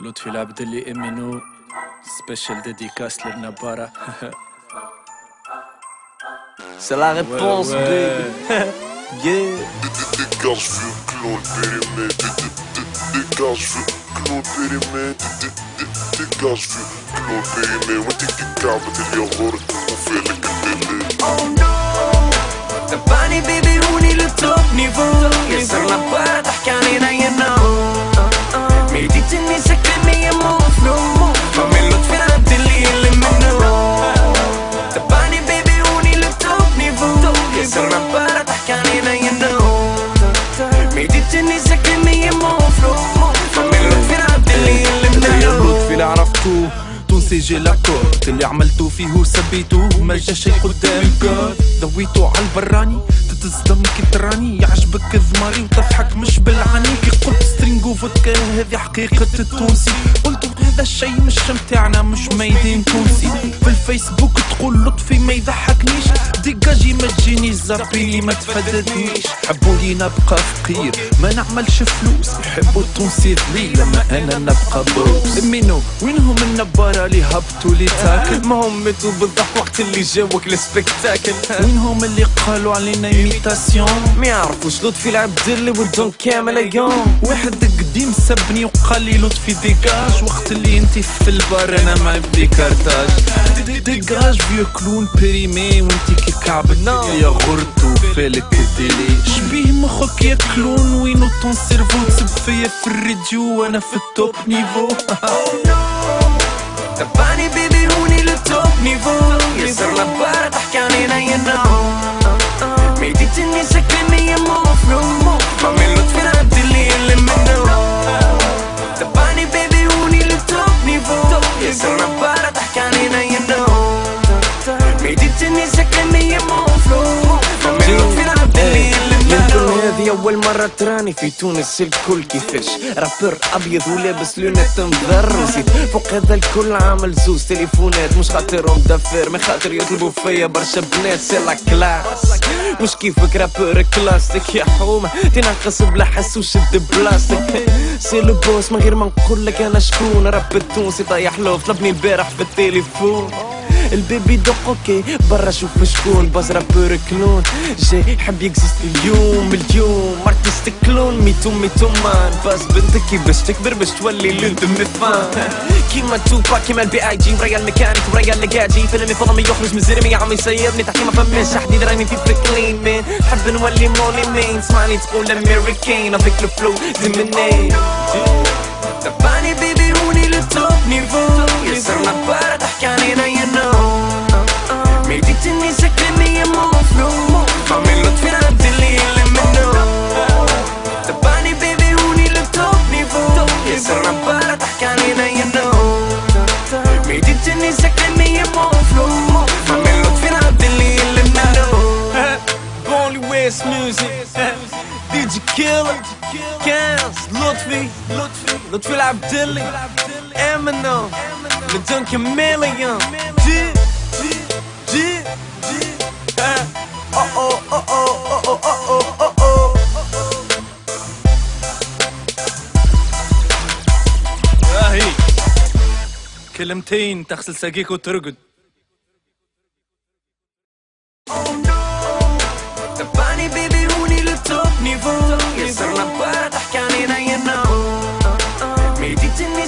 لطفي العبدلي امينو سبيشال dédicace للنبارة. C'est la réponse, baby. Yeah. Dégage, je veux clone périmé. Dégage, je veux clone périmé. Dégage, je veux clone périmé. وانت كعبة اليغور وفي لك الدلي. Oh no. تبعني بيبي هوني للتوب نيفو. يسر نبارة تحكي علينا you know. ميديت اني سكرني يا موفلو. فمن لطفي العبدلي اللي منه. تبعني بيبي هوني للتوب نيفو. يسر نبارة تحكي علينا you know. ميديت اني سكرني يا موفلو. فمن لطفي العبدلي اللي منه. لطفي اللي عرفتوه تونسي جي لاكورد اللي عملتو فيه وسبيتوه ما جا شي قدام كود. ضويتو عالبراني تتصدم كي تراني يعجبك الزماري وتضحك مش بالعاني كي قلت سترينغو فودكا هذه حقيقة التونسي قلتو هذا الشي مش متاعنا مش ميدين تونسي. في الفيسبوك تقول لطفي ما يضحكنيش ديجاجي ما تجينيش زابيلي ما تفددنيش. حبوا لي نبقى فقير ما نعملش فلوس يحبوا التونسي ذليل لما انا نبقى بوس. مينو وينهم النبارة اللي هبطوا لي تاكل؟ ما هم ماتوا بالضحك وقت اللي جاوك السبكتاكل. وينهم اللي قالوا علينا ايميتاسيون؟ ما يعرفوش لطفي العبدلي والدون كامل يوم. واحد قديم سبني وقال لي لطفي ديجاج وقت اللي انتي في البار انا ما بدي كارتاج. ديجاج فيو كلون بريمي وانتي كي كعبة يا غرتو فالك الديلي. شبيه مخك يا كلون وينو طون سيرفو تسب فيا في الراديو وانا في التوب نيفو. تبعني بيبي هوني للتوب نيفو. يسر نبارة تحكي علينا you know. ميديت اني سكرني يا موفلو. فمن لطفي العبدلي اللي منه. تبعني بيبي هوني للتوب نيفو. يسر نبارة تحكي علينا you know. ميديت اني سكرني يا موفلو. فمن لطفي العبدلي اللي منه. هذه أول مرة تراني في تونس الكل كيفاش رابر أبيض ولابس لونات مضر. نسيت فوق هذا الكل عامل زوز تليفونات مش خاطرهم دفر من خاطر يطلبوا فيا برشا بنات. سي لا كلاس مش كيفك رابر كلاستيك يا حومة تنقص بلا حس وشد بلاستيك. سي لو بوس من غير ما نقولك أنا شكون. راب التونسي طايح لو طلبني البارح في التليفون. البيبي دق اوكي برا شوف شكون باز رابور كلون جاي يحب يكزيست اليوم ارتست كلون ميتو مان باز بنتك كيفاش تكبر باش تولي لندم فان. كيما توبا كيما البي اي جي مريال ميكانيك مريال لقاجي فيلمي فضمي يخرج من زرمي يا عمي يسيرني تحكي ما فماش حديد راني في كلين مان. حب نولي موني مين سمعني تقول امريكان افيك لو فلو زمني. تبعني بيبي هوني للتوب نيفو. يسر نبارة تحكي علينا you know. ميديت اني سكرني يا موفلو. فمن لطفي العبدلي اللي منه. تبعني بيبي هوني للتوب نيفو. يسر نبارة تحكي علينا you know. ميديت اني سكرني يا موفلو. فمن لطفي العبدلي اللي منه. Only West music. DJ Killer كاس لطفي العبدلي امينو بدون كاميليون. جي هاي كلمتين تغسل ساقيك وترقد. تبعني بيبي هوني للتوب نيفو. يسر نبارة تحكي علينا you know. ميديت اني